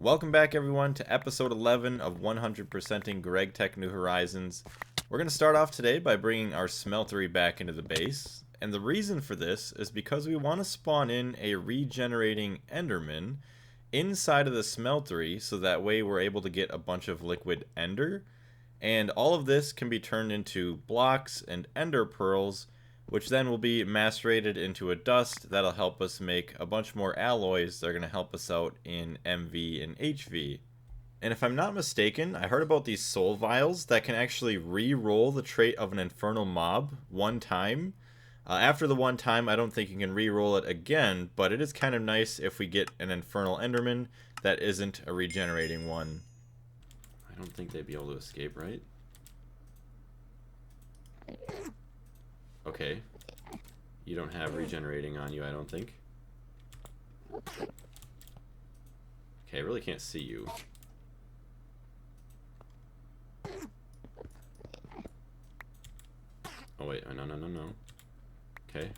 Welcome back everyone to episode 11 of 100%ing Gregtech New Horizons. We're going to start off today by bringing our smeltery back into the base. And the reason for this is because we want to spawn in a regenerating Enderman inside of the smeltery so that way we're able to get a bunch of liquid ender. And all of this can be turned into blocks and ender pearls, which then will be macerated into a dust that'll help us make a bunch more alloys that are going to help us out in MV and HV. And if I'm not mistaken, I heard about these soul vials that can actually re-roll the trait of an infernal mob one time. After the one time, I don't think you can re-roll it again, but it is kind of nice if we get an infernal enderman that isn't a regenerating one. I don't think they'd be able to escape, right? Okay. You don't have regenerating on you, I don't think. Okay, I really can't see you. Oh wait, no. Okay.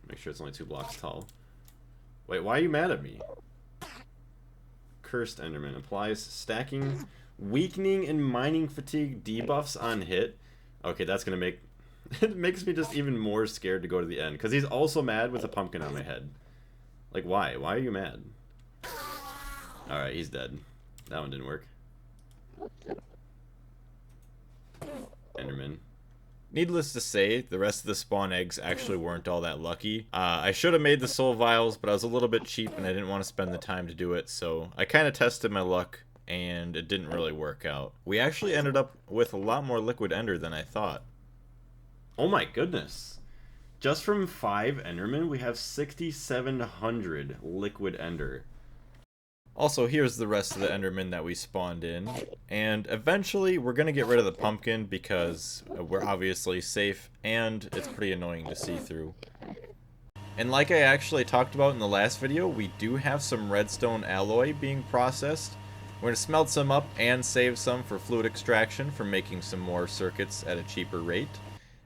Make sure it's only 2 blocks tall. Wait, why are you mad at me? Cursed Enderman applies stacking, weakening, and mining fatigue debuffs on hit. Okay, that's gonna make it makes me just even more scared to go to the end because he's also mad with a pumpkin on my head. Like, why? Why are you mad? All right, he's dead. That one didn't work. Enderman. Needless to say, the rest of the spawn eggs actually weren't all that lucky. I should have made the soul vials, but I was a little bit cheap and I didn't want to spend the time to do it, so I kind of tested my luck and it didn't really work out. We actually ended up with a lot more liquid ender than I thought. Oh my goodness. Just from 5 Endermen, we have 6,700 liquid ender. Also, here's the rest of the Endermen that we spawned in. And eventually, we're going to get rid of the pumpkin because we're obviously safe and it's pretty annoying to see through. And like I actually talked about in the last video, we do have some redstone alloy being processed. We're going to smelt some up and save some for fluid extraction for making some more circuits at a cheaper rate.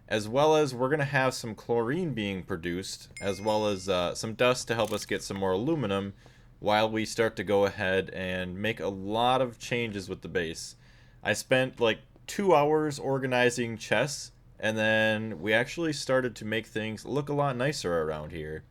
As well as we're going to have some chlorine being produced, as well as some dust to help us get some more aluminum while we start to go ahead and make a lot of changes with the base. I spent like 2 hours organizing chests, and then we actually started to make things look a lot nicer around here.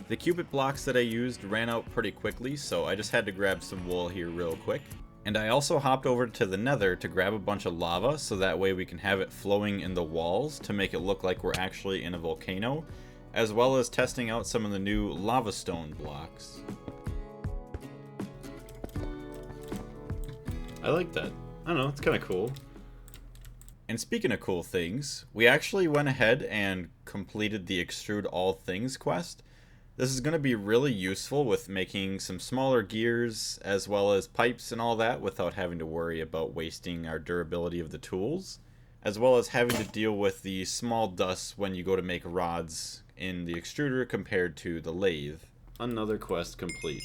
The cubit blocks that I used ran out pretty quickly, so I just had to grab some wool here real quick. And I also hopped over to the nether to grab a bunch of lava, so that way we can have it flowing in the walls to make it look like we're actually in a volcano, as well as testing out some of the new lava stone blocks. I like that. I don't know, it's kind of cool. And speaking of cool things, we actually went ahead and completed the Extrude All Things quest. This is going to be really useful with making some smaller gears as well as pipes and all that without having to worry about wasting our durability of the tools, as well as having to deal with the small dust when you go to make rods in the extruder compared to the lathe. Another quest complete.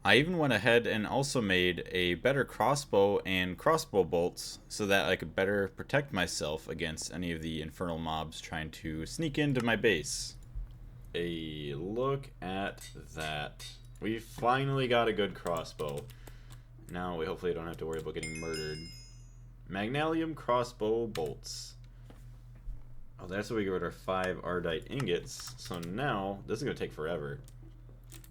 I even went ahead and also made a better crossbow and crossbow bolts so that I could better protect myself against any of the infernal mobs trying to sneak into my base. A look at that. We finally got a good crossbow. Now we hopefully don't have to worry about getting murdered. Magnesium crossbow bolts. Oh, that's what we get rid of our 5 ardite ingots. So now, this is going to take forever.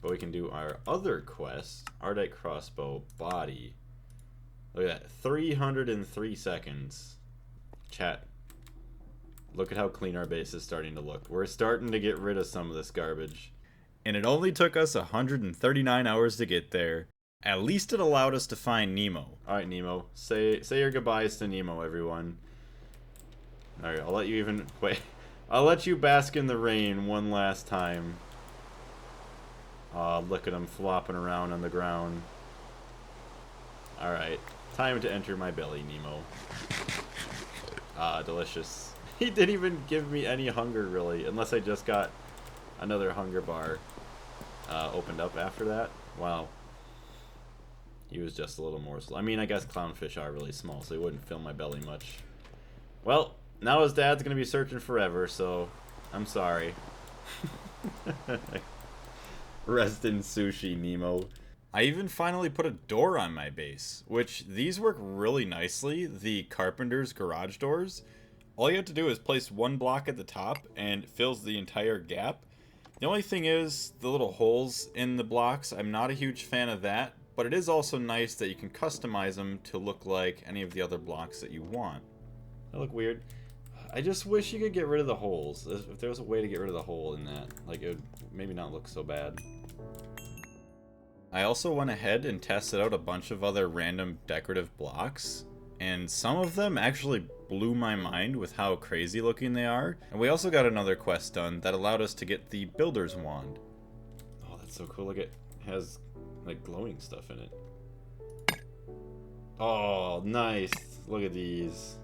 But we can do our other quest, ardite crossbow body. Look at that, 303 seconds. Chat. Look at how clean our base is starting to look. We're starting to get rid of some of this garbage. And it only took us 139 hours to get there. At least it allowed us to find Nemo. Alright, Nemo. Say your goodbyes to Nemo, everyone. Alright, I'll let you even... Wait. I'll let you bask in the rain one last time. Look at him flopping around on the ground. Alright, time to enter my belly, Nemo. Ah, delicious. He didn't even give me any hunger, really, unless I just got another hunger bar opened up after that. Wow. He was just a little more slow. I mean, I guess clownfish are really small, so he wouldn't fill my belly much. Well, now his dad's going to be searching forever, so I'm sorry. Rest in sushi, Nemo. I even finally put a door on my base, which these work really nicely, the carpenter's garage doors. All you have to do is place one block at the top and it fills the entire gap. The only thing is the little holes in the blocks. I'm not a huge fan of that, but it is also nice that you can customize them to look like any of the other blocks that you want. That look weird. I just wish you could get rid of the holes. If there was a way to get rid of the hole in that, like, it would maybe not look so bad. I also went ahead and tested out a bunch of other random decorative blocks, and some of them actually blew my mind with how crazy looking they are. And we also got another quest done that allowed us to get the builder's wand. Oh, that's so cool. Look, it has like glowing stuff in it. Oh, nice. Look at these.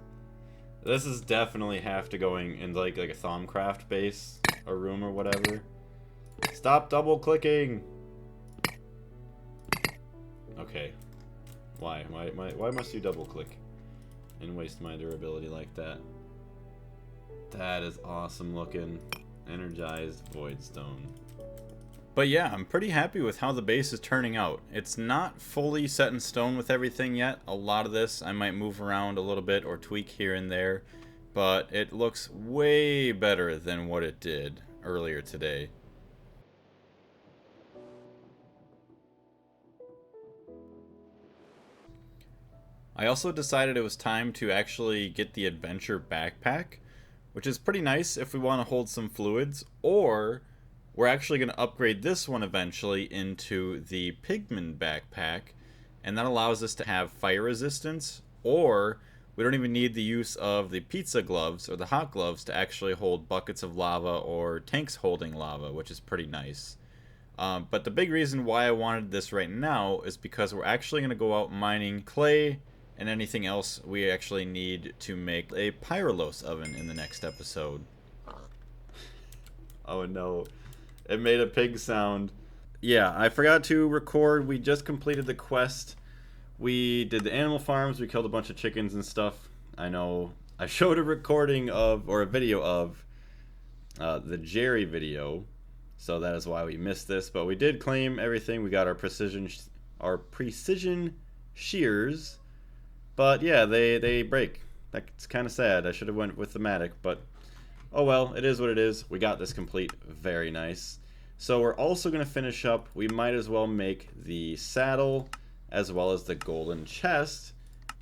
This is definitely have to going in like a Thaumcraft base, a room or whatever. Stop double clicking. Okay. Why must you double click and waste my durability like that? That is awesome looking. Energized voidstone. But yeah, I'm pretty happy with how the base is turning out. It's not fully set in stone with everything yet. A lot of this I might move around a little bit or tweak here and there, but it looks way better than what it did earlier today. I also decided it was time to actually get the adventure backpack, which is pretty nice if we want to hold some fluids, or we're actually going to upgrade this one eventually into the pigman backpack, and that allows us to have fire resistance, or we don't even need the use of the pizza gloves or the hot gloves to actually hold buckets of lava or tanks holding lava, which is pretty nice. But the big reason why I wanted this right now is because we're actually going to go out mining clay and anything else we actually need to make a Pyrolyze oven in the next episode. Oh no. It made a pig sound. Yeah, I forgot to record. We just completed the quest. We did the animal farms. We killed a bunch of chickens and stuff. I know. I showed a recording of, or a video of, the Jerry video. So that is why we missed this. But we did claim everything. We got our precision shears. But yeah, they break. That's kind of sad. I should have went with thematic, but oh well, it is what it is. We got this complete. Very nice. So we're also going to finish up. We might as well make the saddle as well as the golden chest,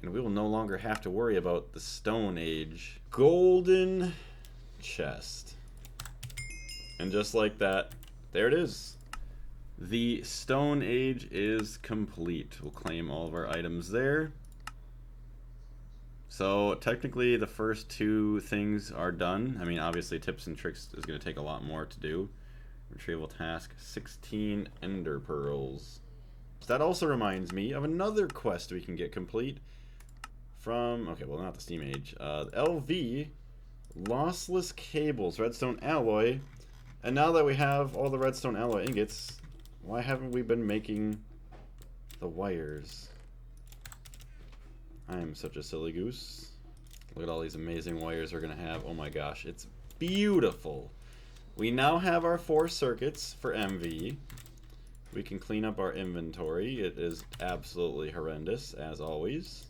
and we will no longer have to worry about the Stone Age. Golden chest. And just like that, there it is. The Stone Age is complete. We'll claim all of our items there. So technically the first two things are done. I mean, obviously tips and tricks is going to take a lot more to do. Retrieval task, 16 ender pearls. That also reminds me of another quest we can get complete from, okay, well not the Steam Age, LV, lossless cables, redstone alloy. And now that we have all the redstone alloy ingots, why haven't we been making the wires? I am such a silly goose. Look at all these amazing wires we're going to have. Oh my gosh, it's beautiful. We now have our 4 circuits for MV. We can clean up our inventory. It is absolutely horrendous, as always.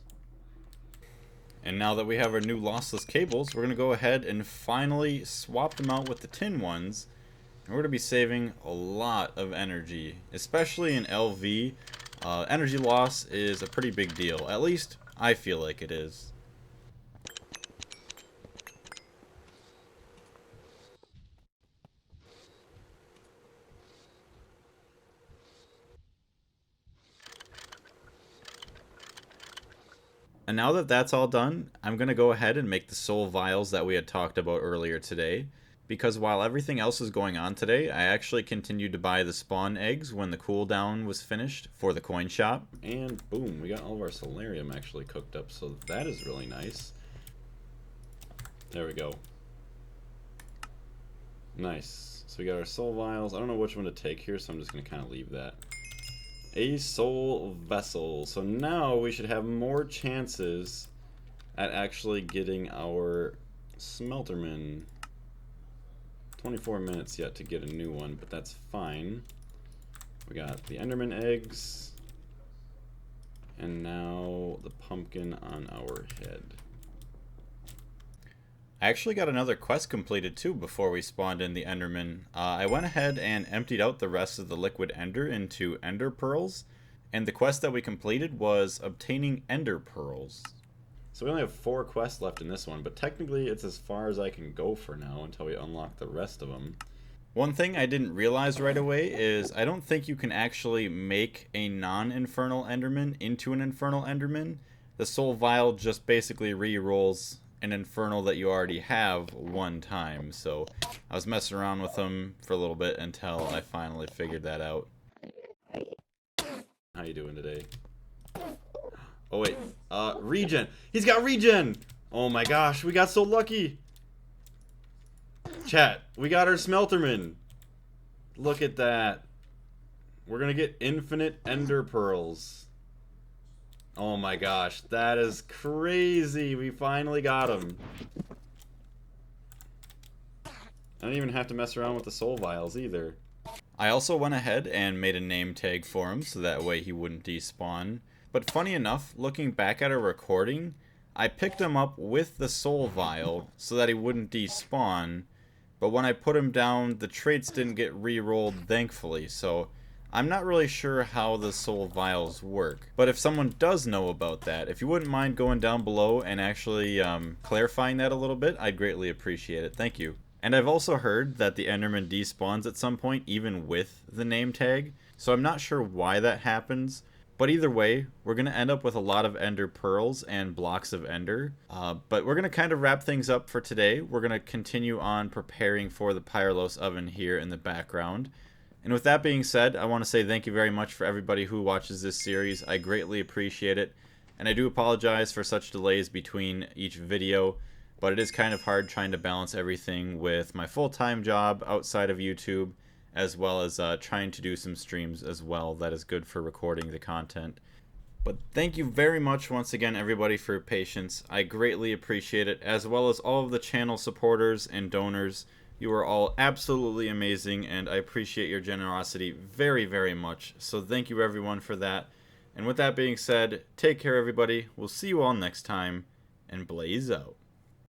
And now that we have our new lossless cables, we're going to go ahead and finally swap them out with the tin ones. And we're going to be saving a lot of energy, especially in LV. Energy loss is a pretty big deal. At least I feel like it is. And now that that's all done, I'm going to go ahead and make the soul vials that we had talked about earlier today. because while everything else is going on today, I actually continued to buy the spawn eggs when the cooldown was finished for the coin shop. And boom, we got all of our solarium actually cooked up, so that is really nice. There we go. Nice. So we got our soul vials. I don't know which one to take here, so I'm just going to kind of leave that. A soul vessel. So now we should have more chances at actually getting our smelterman. 24 minutes yet to get a new one, but that's fine. We got the Enderman eggs. And now the pumpkin on our head. I actually got another quest completed too before we spawned in the Enderman. I went ahead and emptied out the rest of the liquid ender into ender pearls, and the quest that we completed was obtaining ender pearls. So we only have 4 quests left in this one, but technically it's as far as I can go for now until we unlock the rest of them. One thing I didn't realize right away is I don't think you can actually make a non-infernal Enderman into an infernal Enderman. The soul vial just basically re-rolls an infernal that you already have one time. So I was messing around with them for a little bit until I finally figured that out. How you doing today? Oh wait, regen! He's got regen! Oh my gosh, we got so lucky! Chat, we got our smelterman! Look at that. We're gonna get infinite ender pearls. Oh my gosh, that is crazy! We finally got him. I don't even have to mess around with the soul vials either. I also went ahead and made a name tag for him so that way he wouldn't despawn. But funny enough, looking back at our recording, I picked him up with the soul vial so that he wouldn't despawn. But when I put him down, the traits didn't get re-rolled, thankfully. So I'm not really sure how the soul vials work. But if someone does know about that, if you wouldn't mind going down below and actually clarifying that a little bit, I'd greatly appreciate it. Thank you. And I've also heard that the Enderman despawns at some point, even with the name tag. So I'm not sure why that happens. But either way, we're going to end up with a lot of ender pearls and blocks of ender. But we're going to kind of wrap things up for today. We're going to continue on preparing for the Pyrolyze oven here in the background. And with that being said, I want to say thank you very much for everybody who watches this series. I greatly appreciate it. And I do apologize for such delays between each video. But it is kind of hard trying to balance everything with my full-time job outside of YouTube, as well as trying to do some streams as well. That is good for recording the content. But thank you very much once again, everybody, for your patience. I greatly appreciate it, as well as all of the channel supporters and donors. You are all absolutely amazing, and I appreciate your generosity very, very much. So thank you, everyone, for that. And with that being said, take care, everybody. We'll see you all next time, and blaze out.